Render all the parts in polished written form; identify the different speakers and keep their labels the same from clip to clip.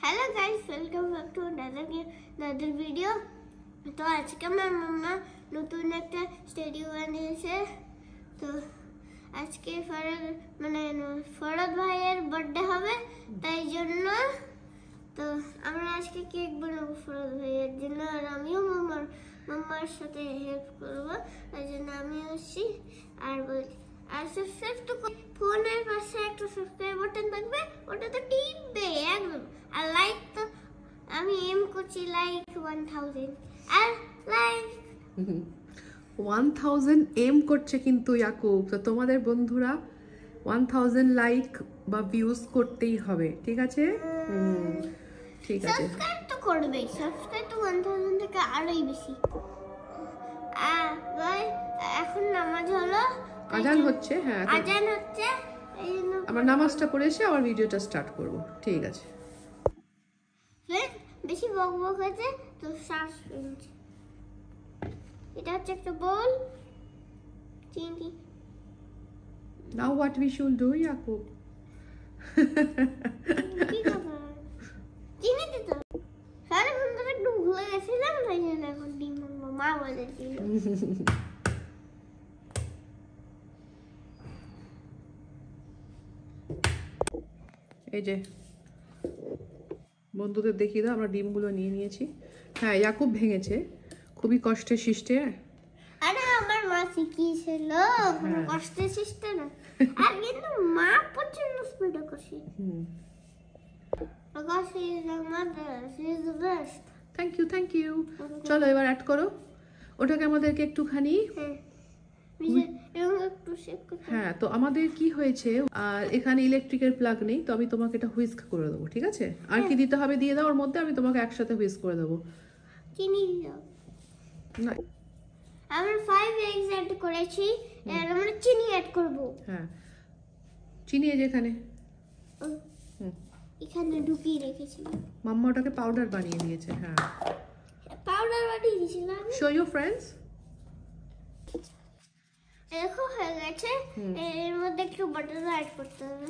Speaker 1: Hello guys, welcome back to another video. তো আজকে আমার মাম্মা নতুন একটা স্টুডিও বানিয়েছে। তো আজকে ফরদ ভাইয়ের বার্থডে হবে, তাই জন্য তো আমরা আজকে কেক বানাবো ফরদ ভাইয়ের জন্য। আর আমিও মাম্মার সাথে হেল্প করব, তাই জন্য আমি আসছি। আর সাবস্ক্রাইব তো ফোনের পাশে একটা সাবস্ক্রাইব বাটন থাকবে, ওটা তো টিপবে একদম। আর লাইক তো আমি এম করছি লাইক 1000 আর লাইক
Speaker 2: 1000 এম করছে কিন্তু ইয়াকুব। তো তোমাদের বন্ধুরা 1000 লাইক বা ভিউজ করতেই হবে, ঠিক আছে? ঠিক আছে,
Speaker 1: সাবস্ক্রাইব তো করবে। সাবস্ক্রাইব তো 1000 থেকে আরোই বেশি। ভাই এখন নামাজ হলো,
Speaker 2: আজান হচ্ছে। হ্যাঁ,
Speaker 1: আজান হচ্ছে।
Speaker 2: আমার নামাজটা পড়ে এসে আবার ভিডিওটা স্টার্ট করব, ঠিক আছে?
Speaker 1: বেশি বকবক হয়েছে তো শ্বাস ফেলছে। এটা হচ্ছে একটা বল চিনি।
Speaker 2: Now what we should do, Yakub?
Speaker 1: কি খাবার চিনি দিতে সারা বন্ধুরা একটু ভুলে গেছিলাম, তাই জন্য এখন ডিম মা বলেছিল।
Speaker 2: এই যে বন্ধুদের দেখিয়ে দাও, আমরা ডিমগুলো নিয়ে নিয়েছি। হ্যাঁ, ইয়াকুব ভেঙেছে খুবই কষ্টে শিষ্টে।
Speaker 1: আরে আমার মা শিখিয়েছিল, কোনো কষ্টে শিষ্টে না। আর কিন্তু মা প্রচন্ড স্পিডে করছে।
Speaker 2: Thank you. চলো এবার অ্যাড করো ওটাকে, আমাদেরকে একটুখানি। হ্যাঁ, তো আমাদের কি হয়েছে, আর এখানে ইলেকট্রিকের প্লাগ নেই, তো আমি তোমাকে এটা হুইস্ক করে দেবো, ঠিক আছে? আর কি দিতে হবে দিয়ে দাও, ওর মধ্যে আমি তোমাকে একসাথে হুইস্ক করে দেবো।
Speaker 1: চিনি দাও না, আমরা 5 এগস অ্যাড করেছি, আর আমরা চিনি অ্যাড করব।
Speaker 2: হ্যাঁ, চিনি এই যেখানে
Speaker 1: এখানে ঢুকিয়ে রেখেছিলাম।
Speaker 2: মাম্মা ওটাকে পাউডার বানিয়ে দিয়েছে। হ্যাঁ,
Speaker 1: পাউডার বানিয়ে দিয়েছিলাম।
Speaker 2: Show you friends.
Speaker 1: দেখো হয়ে গেছে। এর মধ্যে একটু বাটার অ্যাড করতে হবে।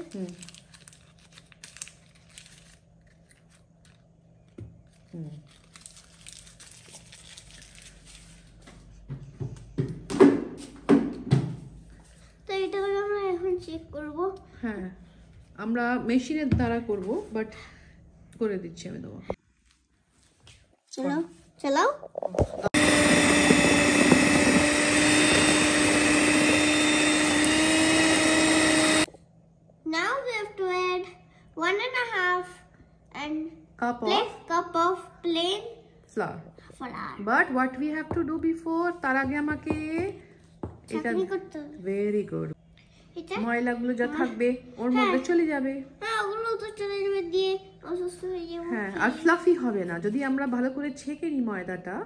Speaker 1: তো এটা আমরা এখন চেক করব।
Speaker 2: হ্যাঁ, আমরা মেশিনের দ্বারা করব, বাট করে দিচ্ছি আমি তোমাকে।
Speaker 1: চালাও। Now we have to add 1.5 cup of plain
Speaker 2: flour.
Speaker 1: But
Speaker 2: what we have to do before, তার আগে আমাকে এটা
Speaker 1: করতে হবে।
Speaker 2: Very good. ময়লাগুলো যা থাকবে ওর মধ্যে চলে যাবে।
Speaker 1: হ্যাঁ, ওগুলো তো চলে যাবে, দিয়ে অসুস্থ হয়ে যাবে।
Speaker 2: হ্যাঁ, আর ফ্লাফি হবে না যদি আমরা ভালো করে ছেঁকে নিই ময়দাটা।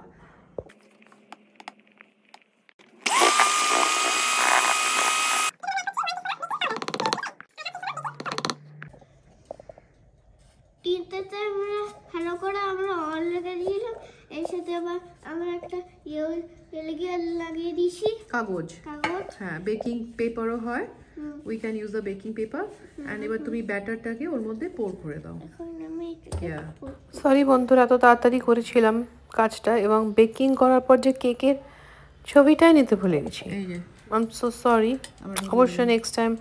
Speaker 1: টিনটাতে আমরা ভালো করে আমরা অয়েল লাগিয়ে দিয়েছিলাম, এর সাথে আবার আমরা একটা লাগিয়ে দিয়েছি কাগজ।
Speaker 2: হ্যাঁ, বেকিং পেপারও হয়, we can use the baking paper. And এবার তুমি ব্যাটারটাকে ওর মধ্যে পোর করে দাও। সরি বন্ধুরা, এত তাড়াতাড়ি করেছিলাম কাজটা, এবং বেকিং করার পর যে কেকের ছবিটাই নিতে ভুলে গেছি। I am so sorry. অবশ্যই নেক্সট টাইম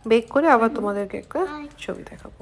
Speaker 2: বেক করে আবার তোমাদেরকে একটা ছবি দেখাবো।